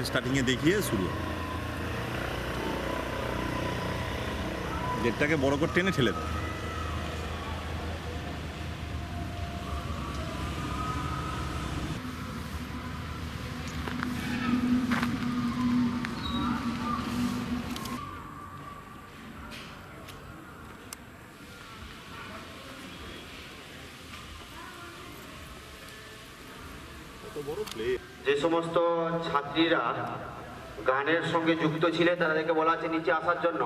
স্টার্টিংয়ে দেখিয়ে শুরু। গেটটাকে বড় করে টেনে ঠেলে দাও। যে সমস্ত ছাত্রীরা গানের সঙ্গে যুক্ত ছিলেন তাদেরকে বলা আছে নিচে আসার জন্য।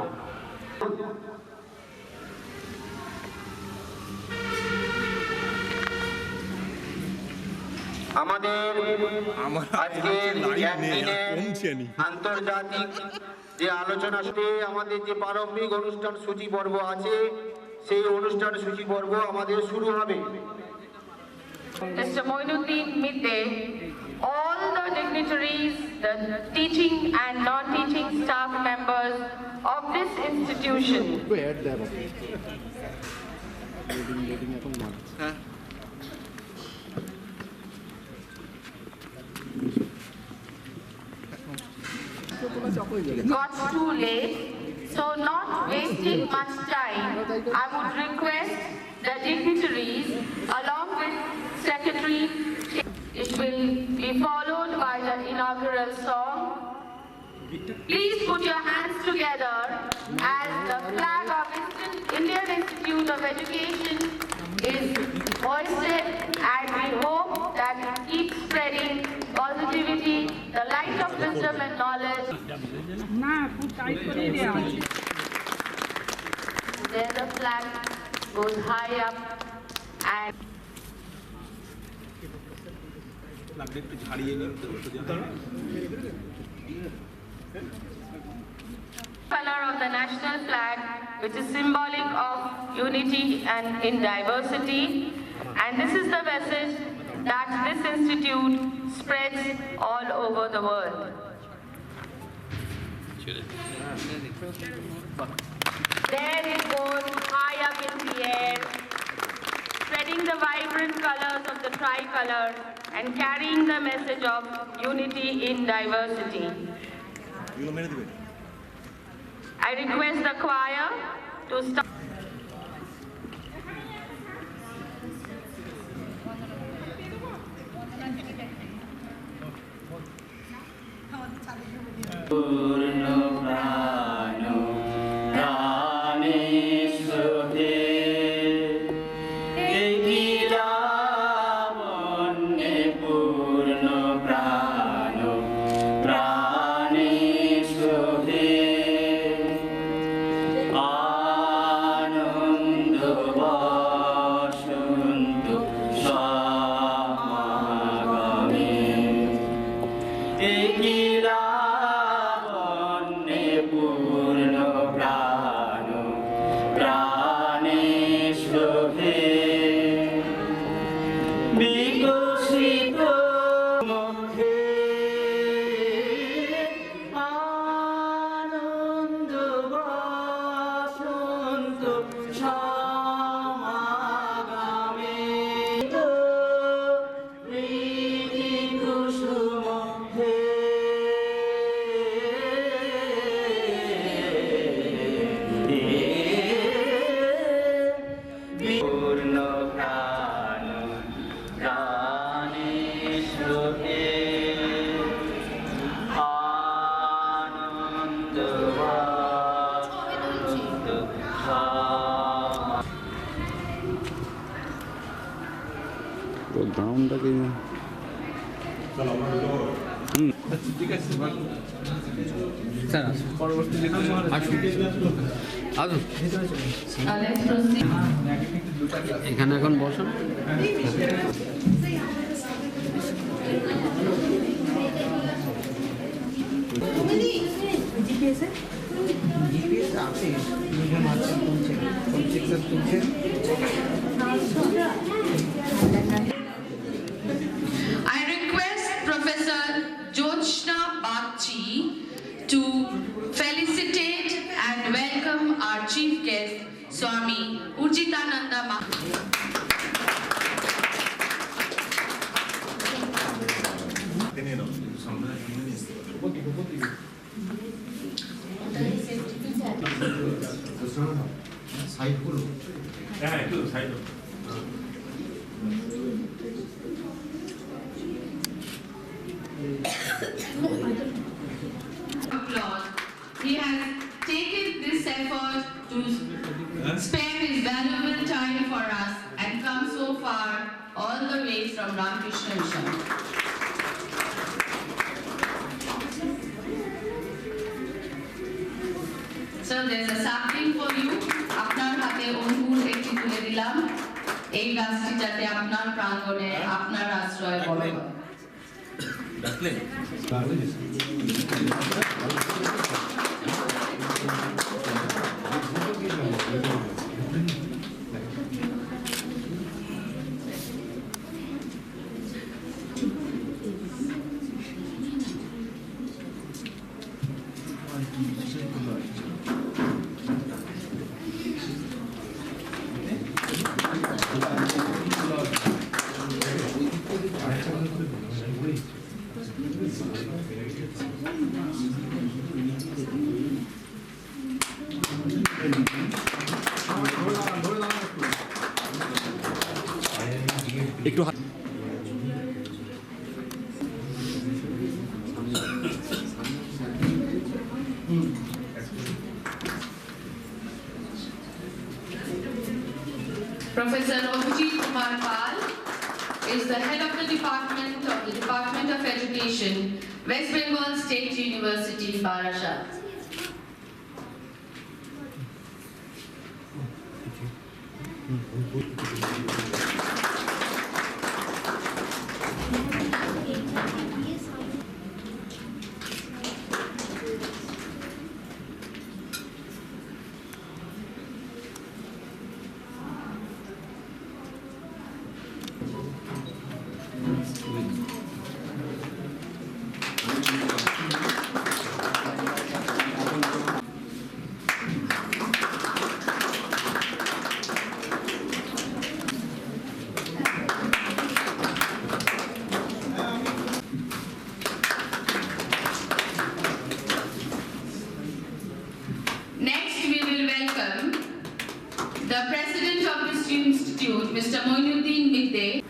আমাদের আজকে আন্তর্জাতিক যে আলোচনা আমাদের যে প্রারম্ভিক অনুষ্ঠান সূচি পর্ব আছে সেই অনুষ্ঠান সূচি পর্ব আমাদের শুরু হবে। Mr. Moinuddin Midday, all the dignitaries, the teaching and non-teaching staff members of this institution. Got too late, so not wasting much time, I would request the dignitaries along with Secretary. It will be followed by the inaugural song. Please put your hands together as the flag of Indian Institute of Education is hoisted, and we hope that it keeps spreading positivity, the light of wisdom and knowledge. There the flag goes high up and color of the national flag, which is symbolic of unity and in diversity, and this is the message that this institute spreads all over the world. There it goes high up in the air, spreading the vibrant colors of the tricolor and carrying the message of unity in diversity. I request the choir to start. গ্রাউন্ডটাকে এখানে এখন বসুন। I request Professor Jyotsna Bagchi to felicitate and welcome our chief guest, Swami Urjitananda Maharaj. Applause. He has taken this effort to spare his valuable time for us and come so far all the way from Ramakrishna Mission. So there's a sapling for you. আপনার হাতে অঙ্কুর একটি তুলে দিলাম। এই গাছটি যাতে আপনার প্রাঙ্গণে আপনার আশ্রয় বড় হয়। একটু Professor Abhijit Kumar Pal is the head of the Department of Education, West Bengal State University, Barashat. Next, we will welcome the President of this institute, Mr. Moinuddin Midde.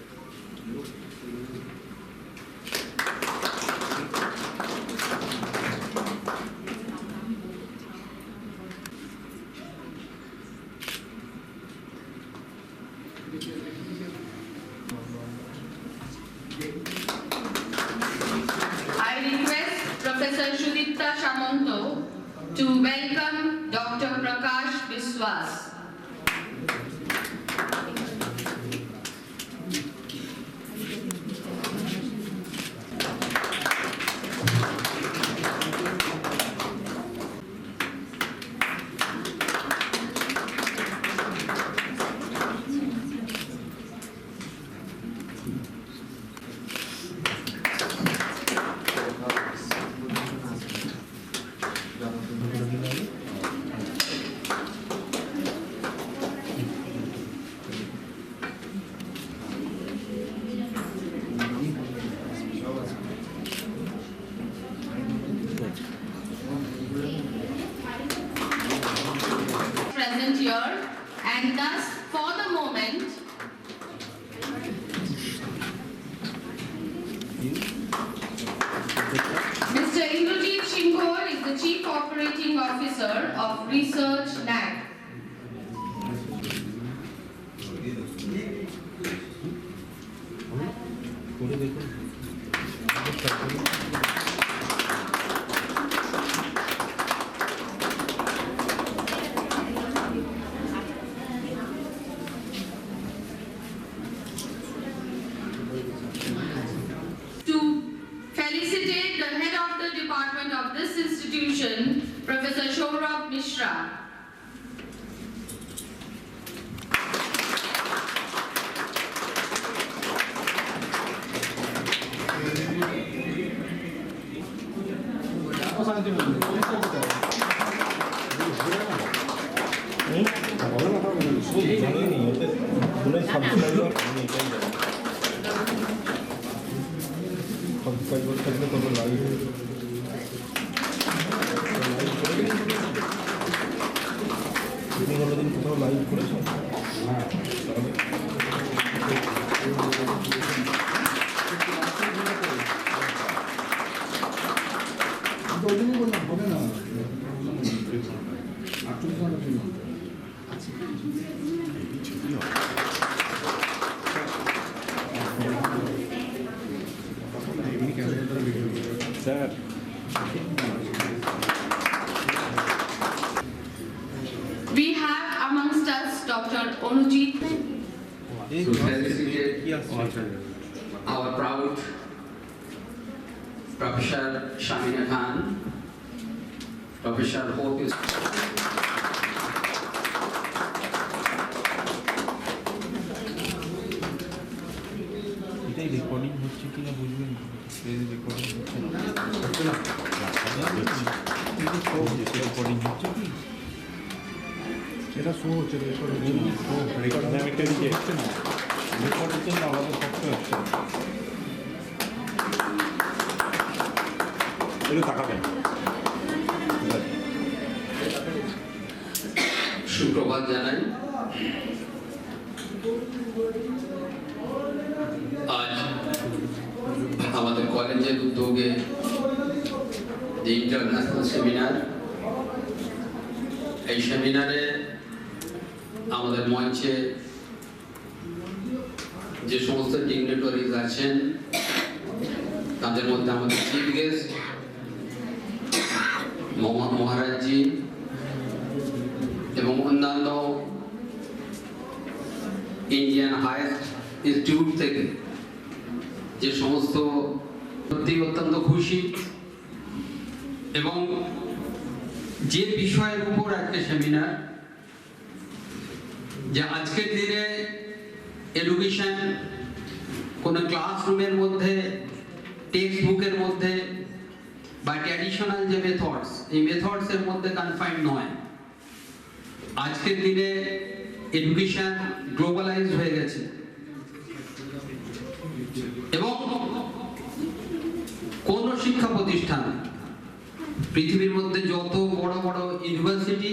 I request Professor Sudipta Shamanto to welcome Dr. Prakash Biswas. Present here, and thus for the moment Mr. Indrajit Shinghor is the Chief Operating Officer of Research NAC. To felicitate the head of the department of this institution, Professor Saurabh Mishra. কয়েকবার থাকলে কত live দিন কোথাও live করেছো? Sir We have amongst us Dr. Onujit. To felicitate our proud Professor Shamina Khan, Professor Hope is এটাই recording হচ্ছে কিনা বুঝবেন, রেকর্ডিং হচ্ছে না, রেকর্ডিং হচ্ছে কি এটা শো হচ্ছে, রেকর্ডিং হচ্ছে না, রেকর্ড হচ্ছে না, আমাদের সফটওয়্যার হচ্ছে না। একটু তাকাবেন। সুপ্রভাত জানাই। আজ আমাদের কলেজের উদ্যোগে যে ইন্টারন্যাশনাল সেমিনার, এই সেমিনারে আমাদের মঞ্চে যে সমস্ত ডিগনিটরিজ আছেন তাদের মধ্যে আমাদের চিফ গেস্ট মোহাম্মদ মহারাজজি এবং অন্যান্য ইন্ডিয়ান হাইয়েস্ট ইনস্টিটিউট থেকে যে সমস্ত সত্যি অত্যন্ত খুশি এবং যে বিষয়ের উপর আজকে সেমিনার, যে আজকের দিনে এডুকেশন কোনো ক্লাসরুমের মধ্যে, টেক্সট বুকের মধ্যে বা ট্র্যাডিশনাল যে মেথডস, এই মেথডসের মধ্যে কনফাইন্ড নয়। আজকের দিনে এডুকেশন গ্লোবালাইজড হয়ে গেছে এবং কোন শিক্ষা প্রতিষ্ঠান, পৃথিবীর মধ্যে যত বড় বড় ইউনিভার্সিটি,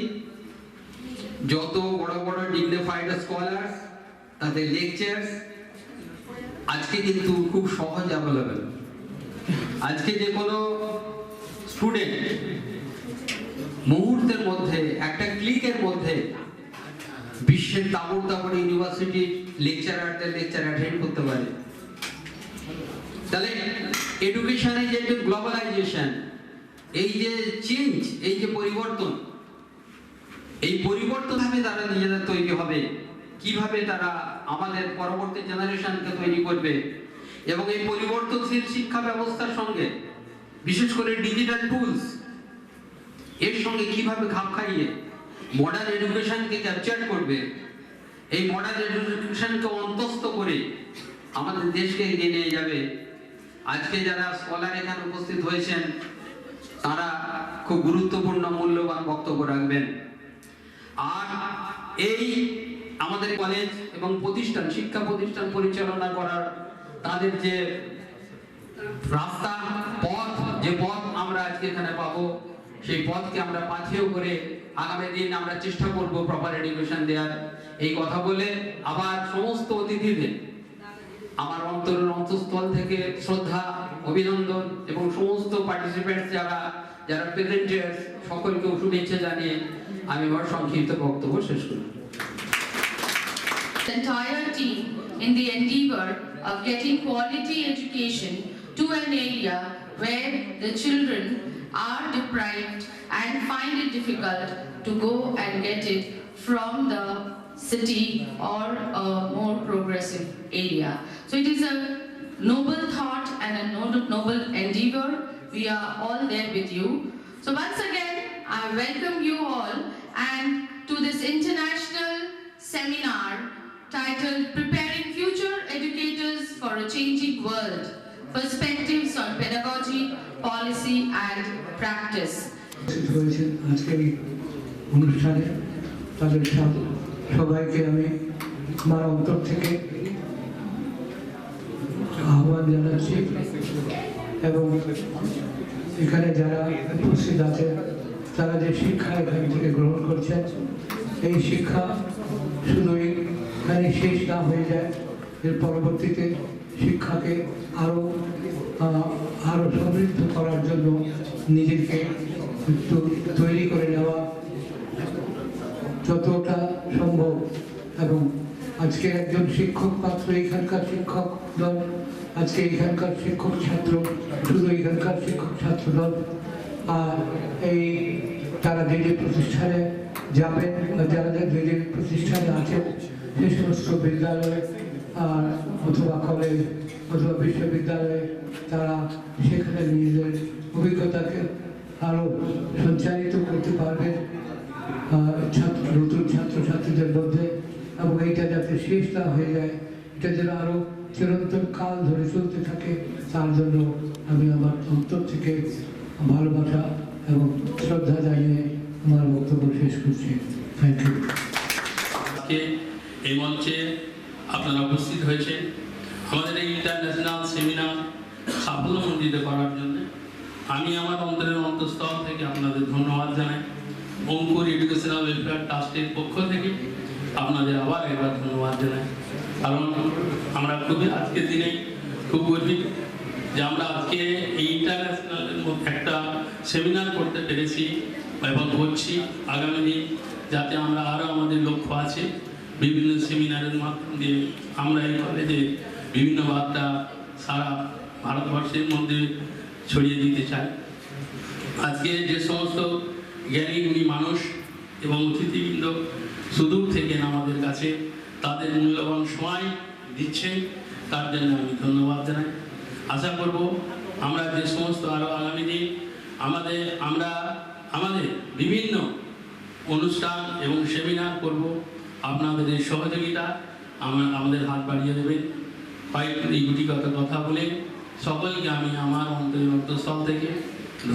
যত বড় বড় ডিগনিফাইড স্কলার্স, তাদের লেকচার্স আজকে কিন্তু খুব সহজ অ্যাভেলেবেল। আজকে যে কোনো স্টুডেন্ট মুহূর্তের মধ্যে, একটা ক্লিকের মধ্যে বিশ্বের তাবড় তাবড় ইউনিভার্সিটির লেকচারারদের লেকচার অ্যাটেন্ড করতে পারে। তাহলে এডুকেশনে যে গ্লোবালাইজেশন, এই যে চেঞ্জ, এই যে পরিবর্তন, এই পরিবর্তন ভাবে তারা নিজেদের তৈরি হবে, কিভাবে তারা আমাদের পরবর্তী জেনারেশনকে তৈরি করবে এবং এই পরিবর্তনশীল শিক্ষা ব্যবস্থার সঙ্গে বিশেষ করে ডিজিটাল টুলস এর সঙ্গে কিভাবে খাপ খাইয়ে মডার্ন এডুকেশনকে ক্যাপচার করবে, এই মডার্ন এডুকেশনকে অন্তস্থ করে আমাদের দেশকে এগিয়ে নিয়ে যাবে। আজকে যারা স্কলার এখানে উপস্থিত হয়েছেন তারা খুব গুরুত্বপূর্ণ মূল্যবান বক্তব্য রাখবেন। আর এই আমাদের কলেজ এবং প্রতিষ্ঠান, শিক্ষা প্রতিষ্ঠান পরিচালনা করার তাদের যে রাস্তা, পথ, যে পথ আমরা আজকে এখানে পাবো, সেই পথকে আমরা পাথেয় করে আগামী দিন আমরা চেষ্টা করব প্রপার এডুকেশন দেওয়ার। এই কথা বলে আবার সমস্ত অতিথিদের আমার অন্তরের অন্তঃস্থল থেকে শ্রদ্ধা, অভিনন্দন এবং সমস্ত পার্টিসিপেন্টস যারা প্রেজেন্টার্স সকলকে শুভেচ্ছা জানিয়ে আমি আমার সংক্ষিপ্ত বক্তব্য শেষ করি। The entire team in the endeavor of getting quality education to an area where the children are deprived and find it difficult to go and get it from the city or a more progressive area. So it is a noble thought and a noble endeavor. We are all there with you. So once again, I welcome you all and to this international seminar titled Preparing Future Educators for a Changing World, Perspectives on Pedagogy, Policy and Practice. আজকের এই অনুষ্ঠানে তাদের সবাইকে আমি আমার অন্তর থেকে আহ্বান জানাচ্ছি এবং এখানে যারা উপস্থিত আছেন তারা যে শিক্ষা এখান থেকে গ্রহণ করছেন, এই শিক্ষা শুধুই এখানে শেষ না হয়ে যায়, এর পরবর্তীতে শিক্ষাকে আরো সমৃদ্ধ করার জন্য নিজেকে একটু তৈরি করে নেওয়া যতটা সম্ভব। এবং আজকে একজন শিক্ষক পাত্র এখানকার শিক্ষক দল, আজকে এখানকার শিক্ষক ছাত্র, শুধু এখানকার শিক্ষক ছাত্র দল, আর এই তারা যে যে প্রতিষ্ঠানে যাবেন বা যারা যে যে প্রতিষ্ঠানে আছেন সে সমস্ত বিদ্যালয় আর অথবা কলেজ অথবা বিশ্ববিদ্যালয়ে তারা সেখানে নিজেদের অভিজ্ঞতাকে আরও সঞ্চারিত করতে পারবেন নতুন ছাত্রছাত্রীদের মধ্যে, এবং এইটা যাতে শেষ না হয়ে যায়, এটা যেন আরও চিরন্তন কাল ধরে চলতে থাকে, তার জন্য আমি আমার অন্তর থেকে ভালোবাসা এবং শ্রদ্ধা জানিয়ে আমার বক্তব্য শেষ করছি। Thank you. আজকে এই মঞ্চে আপনারা উপস্থিত হয়েছেন আমাদের এই ইন্টারন্যাশনাল সেমিনার সাফল্যমণ্ডিত করার জন্য। আমি আমার অন্তরের অন্তঃস্থল থেকে আপনাদের ধন্যবাদ জানাই। অঙ্কুর এডুকেশনাল ওয়েলফেয়ার ট্রাস্টের পক্ষ থেকে আপনাদের আবার একবার ধন্যবাদ জানাই, কারণ আমরা খুবই আজকের দিনে খুব গর্বিত যে আমরা আজকে এই ইন্টারন্যাশনালের মধ্যে একটা সেমিনার করতে পেরেছি এবং করছি। আগামী দিন যাতে আমরা আরও আমাদের লক্ষ্য আছে বিভিন্ন সেমিনারের মাধ্যম দিয়ে আমরা এই কলেজে বিভিন্ন বার্তা সারা ভারতবর্ষের মধ্যে ছড়িয়ে দিতে চাই। আজকে যে সমস্ত জ্ঞানী গুণী মানুষ এবং অতিথিবৃন্দ সুদূর থেকে আমাদের কাছে তাদের মূল্যবান সময় দিচ্ছেন, তার জন্য আমি ধন্যবাদ জানাই। আশা করব আমরা যে সমস্ত আরও আগামী দিন আমরা আমাদের বিভিন্ন অনুষ্ঠান এবং সেমিনার করব, আপনাদের এই সহযোগিতা আমাদের হাত বাড়িয়ে দেবেন। কয়েকটি গুটিগত কথা বলে সকলকে আমি আমার অন্তরের অন্তঃস্থল থেকে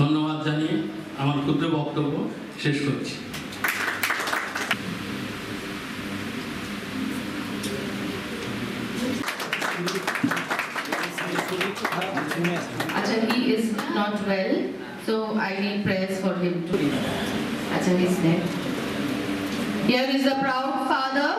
ধন্যবাদ জানিয়ে আমার ক্ষুদ্র বক্তব্য শেষ করছি। Acha, he is not well, so I need prayers for him to. Acha, he's dead. Here is the proud father.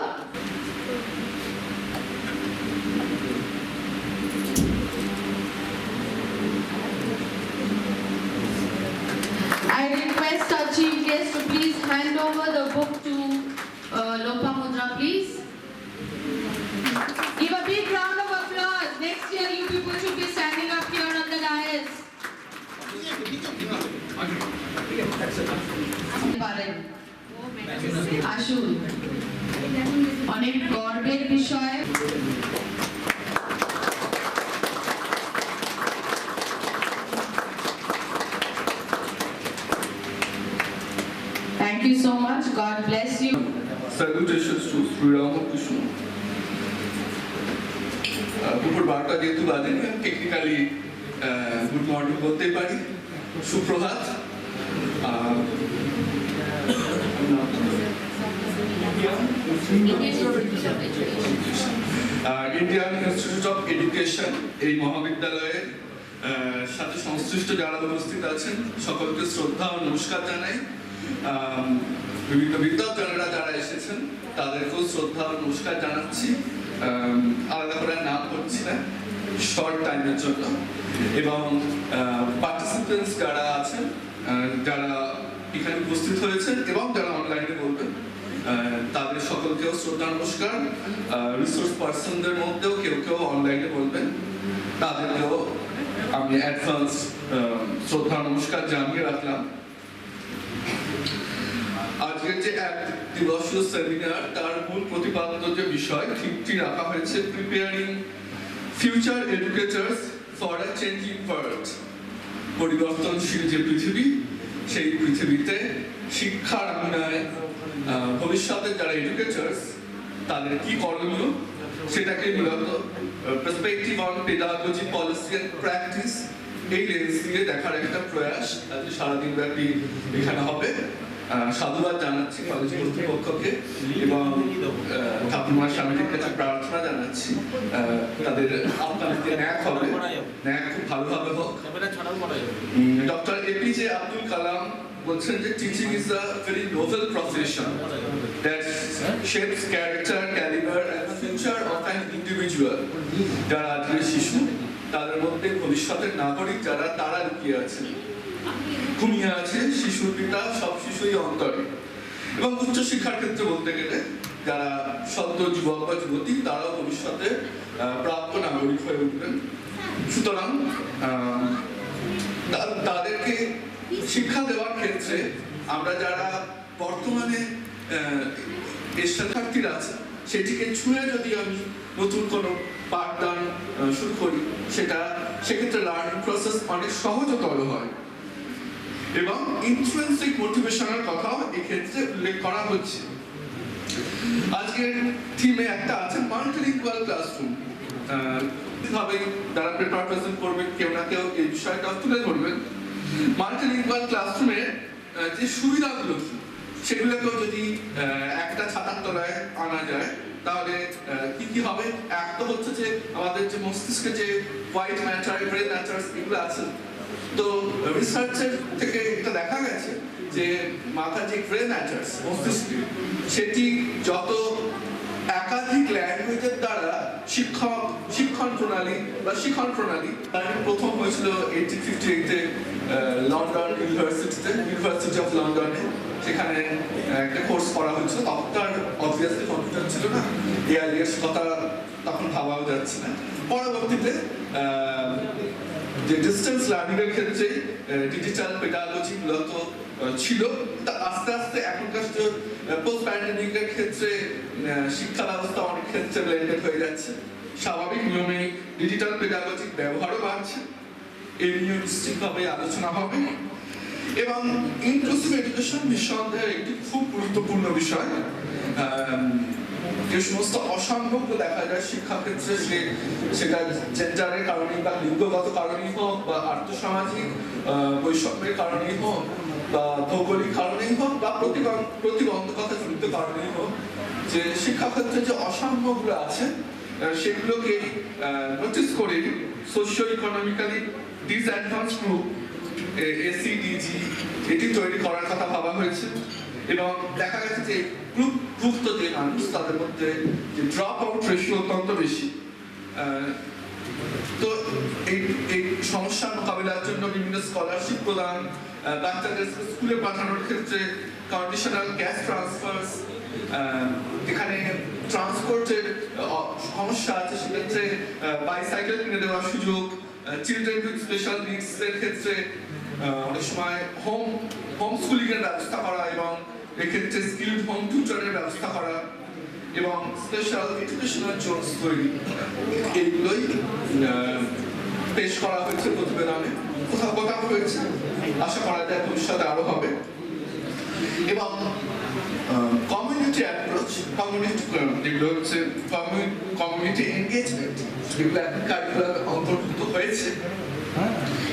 I request our chief guest to please hand over the book to Lopamudra, please. Give a big round of applause. Next year, you people should be standing up here on the dais. আসুন, অনেক গর্বের বিষয়। Thank you so much. God bless you. Salutations to Sri Ramakrishna. দুপুর 12টা যেহেতু বাজে, technically good morning বলতে পারি, সুপ্রভাত। ইন্ডিয়ান ইনস্টিটিউট অফ এডুকেশন এই মহাবিদ্যালয়ের সাথে সংশ্লিষ্ট যারা উপস্থিত আছেন সকলকে শ্রদ্ধা ও নমস্কার জানাই। বিভিন্ন বিদ্যার্থীরা যারা এসেছেন তাদেরকেও শ্রদ্ধা ও নমস্কার জানাচ্ছি। আলাদা করে নাম করছি না শর্ট টাইমের জন্য। এবং পার্টিসিপেন্টস যারা আছেন, যারা এখানে উপস্থিত হয়েছেন এবং যারা অনলাইনে বলবেন, তাদের সকলকেও শ্রদ্ধা নমস্কার। রিসোর্স পার্সনদের মধ্যেও কেউ কেউ অনলাইনে বলবেন, তাদেরকেও আমি অ্যাডভান্স শ্রদ্ধা নমস্কার জানিয়ে রাখলাম। আজকের যে এক দিবসীয় সেমিনার, তার মূল প্রতিপাদ্য যে বিষয় ঠিকটি রাখা হয়েছে, preparing future educators for a changing world. পরিবর্তনশীল যে পৃথিবী, সেই পৃথিবীতে শিক্ষার আঙিনায় ভবিষ্যতের যারা এডুকেটার্স তাদের কি করণীয়, সেটাকে মূলত perspective on pedagogy, policy and practice এই লেন্স দিয়ে দেখার একটা প্রয়াস আজ সারাদিন ব্যাপী এখানে হবে। সাধুবাদ জানাচ্ছি কলেজ কর্তৃপক্ষকে এবং ঠাকুমার স্বামীজির কাছে প্রার্থনা জানাচ্ছি তাদের আপনাদের যে ন্যাক হবে ন্যাক খুব ভালোভাবে হোক। ডক্টর এপিজে আব্দুল কালাম বলছেন যে teaching is a very noble profession that shapes character calibre and future of an individual. যারা আজকের শিশু তাদের মধ্যে ভবিষ্যতের নাগরিক যারা তারা লুকিয়ে আছে, ঘুমিয়ে আছে শিশুর পিতা সব শিশুই অন্তরে। এবং উচ্চশিক্ষার ক্ষেত্রে বলতে গেলে যারা সদ্য যুবক বা যুবতী তারাও ভবিষ্যতে প্রাপ্য নাগরিক হয়ে উঠবেন। সুতরাং তাদেরকে শিক্ষা দেওয়ার ক্ষেত্রে আমরা যারা বর্তমানে শিক্ষার্থীরা আছে সেটিকে ছুঁয়ে যদি আমি নতুন কোনো পাঠদান শুরু করি সেক্ষেত্রে লার্নিং প্রসেস অনেক সহজতর হয়। এবং ইন্ট্রিনসিক মোটিভেশনের কথাও এক্ষেত্রে উল্লেখ করা হচ্ছে। আজকের থিমে একটা আছে মাল্টিলিঙ্গুয়াল ক্লাসরুম। ভাবে যারা পেপার প্রেজেন্ট করবেন কেউ না কেউ এই বিষয়টা তুলে ধরবেন। মাল্টিলিঙ্গুয়াল ক্লাসরুমের যে সুবিধাগুলো সেগুলোকেও যদি একটা ছাতার তলায় আনা যায় তাহলে কি কি হবে? এক তো হচ্ছে যে আমাদের যে মস্তিষ্কে যে হোয়াইট ম্যাটার গ্রে ম্যাটার এগুলো আছে, তো রিসার্চের থেকে এটা দেখা গেছে যে মাথার যে গ্রে ম্যাটার মস্তিষ্কে সেটি যত একাধিক ল্যাঙ্গুয়েজের দ্বারা শিক্ষণ প্রণালী প্রথম হয়েছিল 1858-এ লন্ডন ইউনিভার্সিটি অফ লন্ডনে। সেখানে একটা কোর্স করা হয়েছিল। তখন তার অবভিয়াসলি কম্পিউটার ছিল না, এআইএস কথা তখন ভাবাও যাচ্ছে না। পরবর্তীতে যে ডিস্টেন্স লার্নিং এর ক্ষেত্রে ডিজিটাল পেডাগজি মূলত ছিল, তা আস্তে আস্তে এখনকার পোস্ট প্যান্ডেমিক এর ক্ষেত্রে শিক্ষা ব্যবস্থা অনেক ক্ষেত্রে ব্লেন্ডেড হয়ে যাচ্ছে। স্বাভাবিক নিয়মে ডিজিটাল পেডাগজির ব্যবহারও বাড়ছে, এই নিয়ে নিশ্চিতভাবে আলোচনা হবে। এবং ইনক্লুসিভ এডুকেশন নিঃসন্দেহে একটি খুব গুরুত্বপূর্ণ বিষয়। যে সমস্ত অসম্ভব দেখা যায় শিক্ষাক্ষেত্রে সেটা জেন্ডারের কারণেই বা লিঙ্গগত কারণেই হোক বা আর্থসামাজিক বৈষম্যের কারণেই হোক বা ভৌগোলিক কারণেই হোক বা প্রতিবন্ধকতা জনিত কারণেই হোক, যে শিক্ষাক্ষেত্রে যে অসম্ভবগুলো আছে সেগুলোকে নোটিস করে সোশিও ইকোনমিক্যালি ডিসঅ্যাডভান্স গ্রুপ এসিডিজি এটি তৈরি করার কথা ভাবা হয়েছে। এবং দেখা গেছে যে গ্রুপভুক্ত যে মানুষ তাদের মধ্যে যে ড্রপ আউট রেশিও অত্যন্ত বেশি। তো এই সমস্যার মোকাবিলার জন্য বিভিন্ন স্কলারশিপ প্রদান, বাচ্চাদের স্কুলে পাঠানোর ক্ষেত্রে কন্ডিশনাল ক্যাশ ট্রান্সফার্স, এখানে ট্রান্সপোর্টের সমস্যা আছে সেক্ষেত্রে বাইসাইকেল কিনে দেওয়ার সুযোগ, চিলড্রেন উইথ স্পেশাল নিডস এর ক্ষেত্রে অনেক সময় হোম স্কুলিং এর ব্যবস্থা করা এবং এক্ষেত্রে স্কিলড হোম টিউটরের ব্যবস্থা করা এবং স্পেশাল এডুকেশনাল জোনস তৈরি, এইগুলোই পেশ করা হয়েছে প্রতিবেদনে। কোথাও কোথাও হয়েছে, আশা করা যায় ভবিষ্যতে আরো হবে। এবং কমিউনিটি অ্যাপ্রোচ, যেগুলো হচ্ছে কমিউনিটি এনগেজমেন্ট, যেগুলো এখন কারিকুলামে অন্তর্ভুক্ত হয়েছে,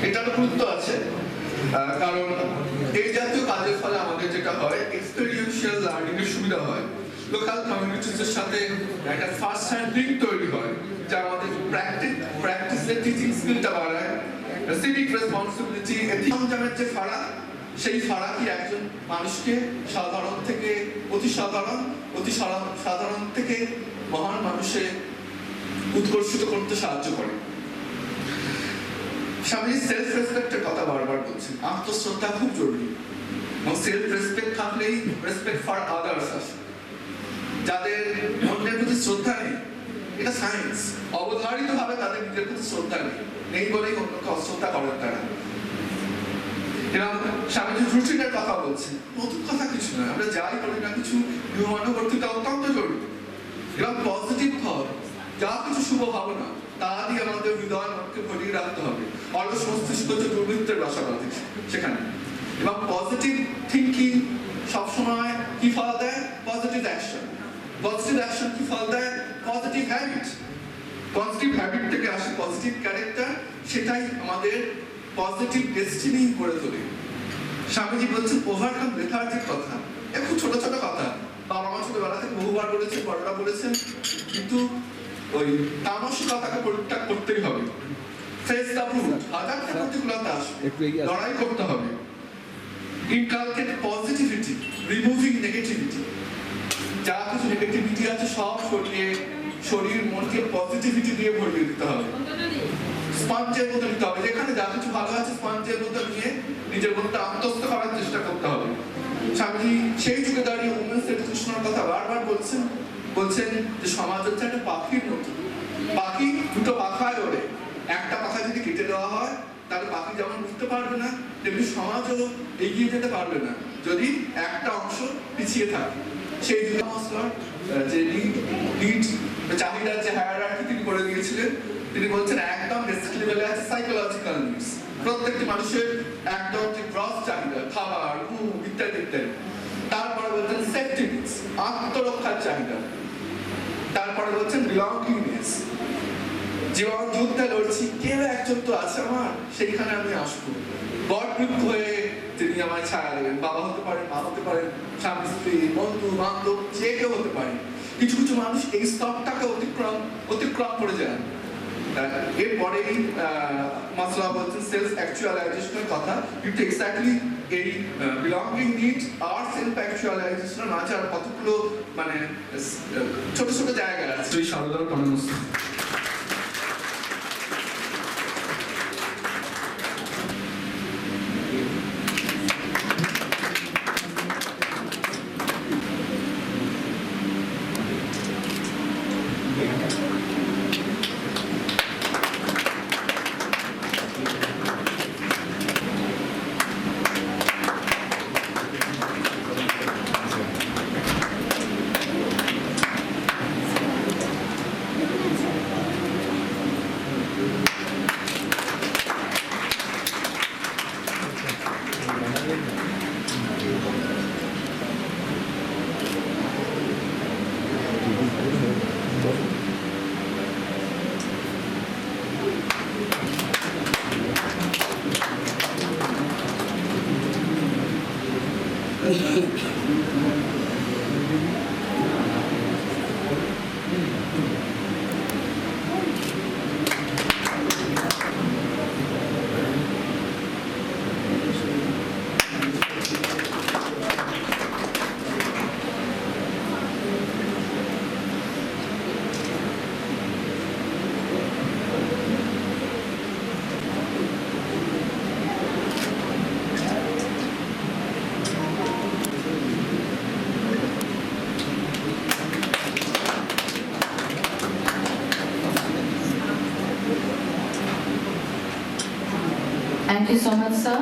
এটারও গুরুত্ব আছে। কারণ এই জাতীয় কাজের ফলে আমাদের যেটা হয় এক্সপেরিয়েন্সিয়াল লার্নিং এর সুবিধা হয়, লোকাল কমিউনিটিসের সাথে একটা ফার্স্ট হ্যান্ড লিঙ্ক তৈরি হয়, যা আমাদের প্র্যাকটিসের টিচিং স্কিলটা বাড়ায়। সিভিক রেসপন্সিবিলিটি, এথিকসের যে ফারাক, সেই ফারাকই একজন মানুষকে সাধারণ থেকে অতি সাধারণ থেকে মহান মানুষে উৎকর্ষিত করতে সাহায্য করে। স্বামী সেলফ রেসপেক্টের কথা বারবার বলছেন, আত্মশ্রদ্ধা খুব জরুরি এবং সেলফ রেসপেক্ট থাকলেই রেসপেক্ট ফর আদার্স আসে। যাদের অন্যের প্রতি শ্রদ্ধা নেই, এটা সায়েন্স, অবধারিত ভাবে তাদের নিজের প্রতি শ্রদ্ধা নেই বলেই অন্যকে অশ্রদ্ধা করেন তারা। এবং স্বামীজি রুটিনের কথা বলছেন, নতুন কথা কিছু নয়, আমরা যাই করি না কিছু নিয়মানুবর্তিতা অত্যন্ত জরুরি। এবং পজিটিভ থট, যা কিছু শুভ ভাবনা তা দিয়ে আমাদের হৃদয় মনকে ভরিয়ে রাখতে হবে। অলস মস্তিষ্ক হচ্ছে দুর্বৃত্তের বাসা বাঁধে সেখানে। এবং পজিটিভ থিঙ্কিং সবসময় কি ফল দেয়? Positive action. পজিটিভ অ্যাকশন কি ফল দেয়? Positive habit. পজিটিভ হ্যাবিট থেকে আসে পজিটিভ ক্যারেক্টার, সেটাই আমাদের পজিটিভ ডেস্টিনি করে তোলে। স্বামীজি বলছেন ওভারকাম লেথার্জির কথা। খুব ছোট ছোট কথা, বাবা মা ছোটবেলা থেকে বহুবার বলেছেন, বড়রা বলেছেন, কিন্তু ওই তামসিকতাকে পরিত্যাগ করতেই হবে। ফেস দ্য ফ্রুট, হাজারটা প্রতিকূলতা আসবে, লড়াই করতে হবে। Inculcate positivity, removing negativity. যা কিছু নেগেটিভিটি আছে সব সরিয়ে শরীর মনকে পজিটিভিটি দিয়ে ভরিয়ে দিতে হবে। স্পঞ্জের মতো নিতে হবে, যেখানে যা কিছু ভালো আছে স্পঞ্জের মতো নিয়ে নিজের মনটা আত্মস্থ করার চেষ্টা করতে হবে। স্বামীজি সেই যুগে দাঁড়িয়ে উমেন্স এডুকেশনের কথা বারবার বলছেন যে সমাজ হচ্ছে একটা পাখির মতো। পাখি দুটো পাখায় ওড়ে, একটা পাখা যদি কেটে দেওয়া হয় তাহলে পাখি যেমন উঠতে পারবে না, তেমনি সমাজও এগিয়ে যেতে পারবে না যদি একটা অংশ পিছিয়ে থাকে। সেই যুগে যে নিড চাহিদার যে হায়ারার্কি তিনি করে দিয়েছিলেন, তিনি বলছেন একদম বেসিক লেভেলে আছে সাইকোলজিক্যাল নিডস। প্রত্যেকটি মানুষের একদম যে গ্রস চাহিদা, খাবার, ঘুম ইত্যাদি ইত্যাদি। তারপরে বলছেন সেফটি নিডস, আত্মরক্ষার চাহিদা। তারপরে বলছেন বিলঙ্গিংনেস, জীবন যুদ্ধে লড়ছি, কেউ একজন তো আছে আমার, সেইখানে আমি আসবো। বটবৃক্ষ হয়ে তিনি আমায় ছায়া দেবেন। বাবা হতে পারেন, মা হতে পারেন, স্বামী স্ত্রী, বন্ধু বান্ধব, যে কেউ হতে পারে। কিছু কিছু মানুষ এই স্তরটাকে অতিক্রম করে যান। এরপরেই মাসলো বলছেন সেলফ অ্যাকচুয়ালাইজেশনের কথা, কিন্তু এক্স্যাক্টলি এই বিলঙ্গিং নিড আর সেলফ অ্যাকচুয়ালাইজেশন আছে আর কতগুলো মানে ছোট ছোট জায়গা আছে। এই সারদার কর্মসূচি Thank you so much, sir.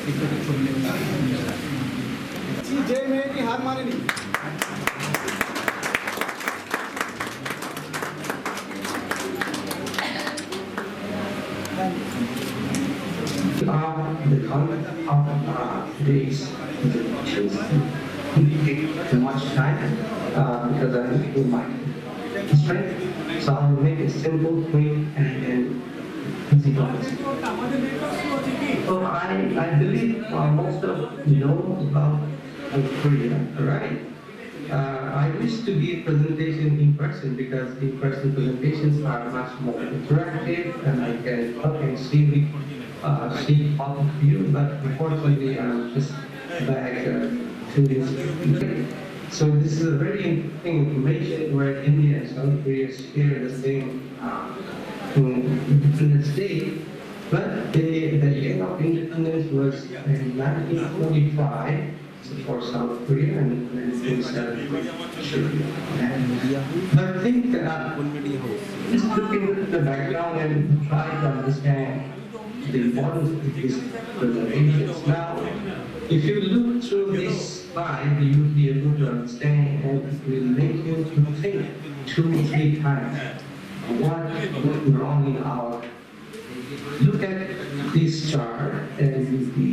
এটাকে করলে যে মেয়েটি হার মানেনি the content of today's presentations didn't take too much time because I need to my strength. So I'll make it simple, quick, and easy to understand. So I believe most of you know about Korea, right? I wish to give presentation in person because in-person presentations are much more interactive and I can talk and see all of you, but unfortunately I'm just back 2 days ago. So this is a very interesting information where India and South Korea share the same Independence Day, but the year of independence was in 1945 for South Korea and 1947. But I think just looking at the background and try to understand the importance of these presentations. Now, if you look through this slide, you will be able to understand and it will make you to think 2 or 3 times what went wrong in our. Look at this chart and you'll be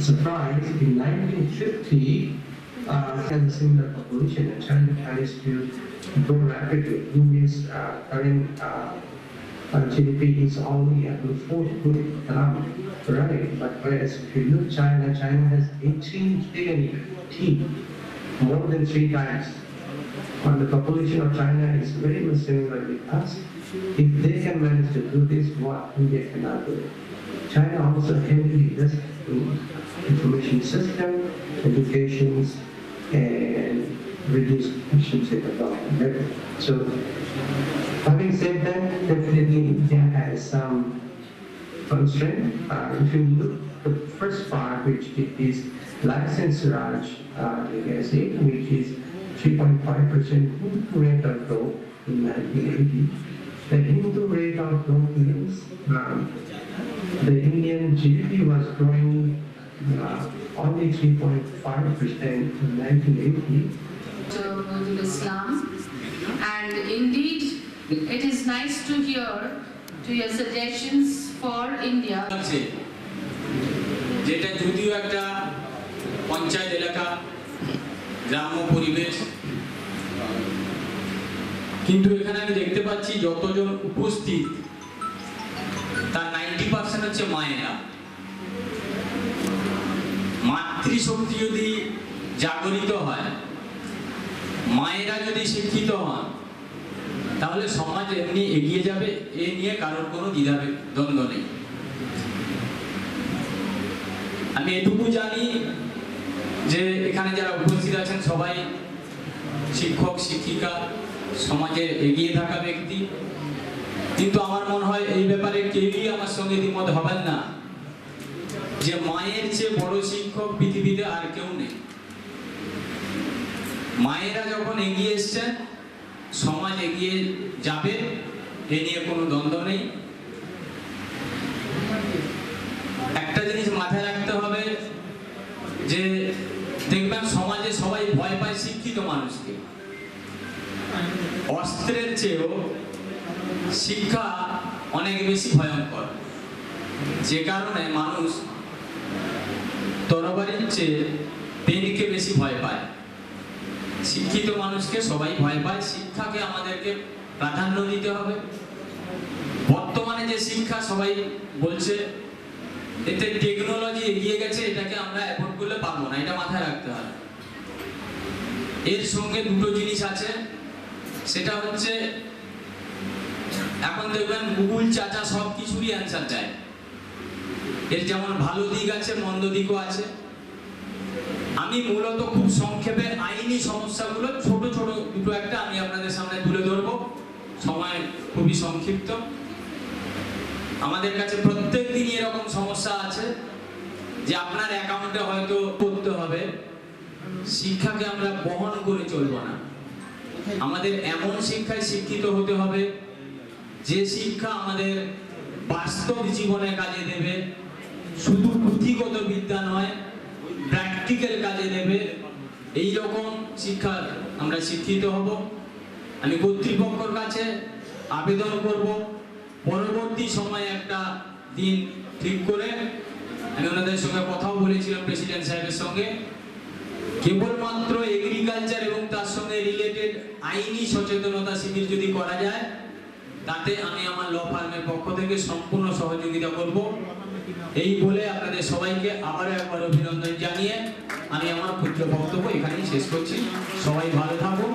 surprised. In 1950, had a similar population and China managed to grow rapidly. India's current GDP is only at the 4th right? But whereas if you look China has 18 trillion teeth, more than 3 times. And the population of China is very much similar with us. If they can manage to do this, what India cannot do. China also heavily invests in information system, educations, and reduce efficiency development. So, having said that, definitely India has some constraint. If you look at the first part, which is licensed Raj legacy, which is 3.5% rate of growth in 1980. The Hindu rate of growth means the Indian GDP was growing only 3.5% in 1980. Nurul Islam, and indeed it is nice to hear to your suggestions for India. যেটা যদিও একটা পঞ্চায়েত এলাকা গ্রাম্য পরিবেশ, কিন্তু এখানে আমি দেখতে পাচ্ছি যতজন উপস্থিত তার 90% হচ্ছে মায়েরা। মাতৃশক্তি যদি জাগরিত হয়, মায়েরা যদি শিক্ষিত হন, তাহলে সমাজ এমনি এগিয়ে যাবে, এ নিয়ে কারোর কোনো দ্বন্দ্ব নেই। আমি এটুকু জানি যে এখানে যারা উপস্থিত আছেন সবাই শিক্ষক শিক্ষিকা, সমাজের এগিয়ে থাকা ব্যক্তি, কিন্তু আমার মনে হয় এই ব্যাপারে কেউই আমার সঙ্গে দ্বিমত হবেন না যে মায়ের চেয়ে বড় শিক্ষক পৃথিবীতে আর কেউ নেই। মায়েরা যখন এগিয়ে এসছেন, সমাজ এগিয়ে যাবে, এ নিয়ে কোনো দ্বন্দ্ব নেই। একটা জিনিস মাথায় রাখতে হবে যে দেখবেন সমাজে সবাই ভয় পায় শিক্ষিত মানুষকে। অস্ত্রের চেয়েও শিক্ষা অনেক বেশি ভয়ঙ্কর, যে কারণে মানুষ তরবারির চেয়ে পেনকে বেশি ভয় পায়। শিক্ষিত মানুষকে সবাই ভয় পায়। শিক্ষাকে আমাদেরকে প্রাধান্য দিতে হবে। বর্তমানে যে শিক্ষা সবাই বলছে এতে টেকনোলজি এগিয়ে গেছে, এটাকে আমরা অ্যাভয়েড করলে পারবো না, এটা মাথায় রাখতে হবে। এর সঙ্গে দুটো জিনিস আছে, সেটা হচ্ছে এখন দেখবেন গুগল চাচা সব কিছুরই অ্যান্সার দেয়। এর যেমন ভালো দিক আছে, মন্দ দিকও আছে। আমি মূলত খুব সংক্ষেপে আইনি সমস্যাগুলো ছোট ছোট দুটো একটা আমি আপনাদের সামনে তুলে ধরবো, সময় খুবই সংক্ষিপ্ত। আমাদের কাছে প্রত্যেক দিন এরকম সমস্যা আছে যে আপনার অ্যাকাউন্টে হয়তো করতে হবে, শিক্ষাকে আমরা বহন করে চলবো না। আমাদের এমন শিক্ষায় শিক্ষিত হতে হবে যে শিক্ষা আমাদের বাস্তব জীবনে কাজে দেবে, শুধু পুঁথিগত বিদ্যা নয়, প্র্যাকটিক্যাল কাজে দেবে, এই রকম শিক্ষা আমরা শিক্ষিত হব। আমি কর্তৃপক্ষের কাছে আবেদন করব, পরবর্তী সময়ে একটা দিন ঠিক করে, আমি ওনাদের সঙ্গে কথাও বলেছিলাম প্রেসিডেন্ট সাহেবের সঙ্গে, কেবলমাত্র এগ্রিকালচার এবং তার সঙ্গে রিলেটেড আইনি সচেতনতা শিবির যদি করা যায়, তাতে আমি আমার ল ফার্মের পক্ষ থেকে সম্পূর্ণ সহযোগিতা করব। এই বলে আপনাদের সবাইকে আবারও একবার অভিনন্দন জানিয়ে আমি আমার ক্ষুদ্র বক্তব্য এখানেই শেষ করছি। সবাই ভালো থাকুন,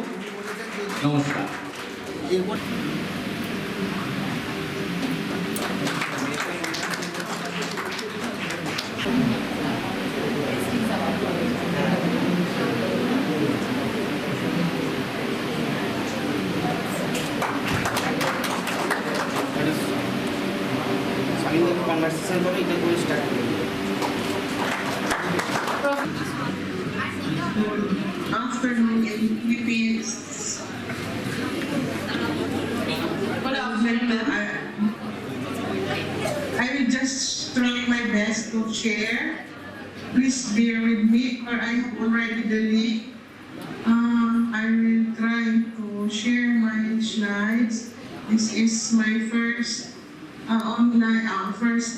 নমস্কার। Afternoon, VPs. I will just try my best to share. Please bear with me, or I have already the link. I will try to share my slides. This is my first online, first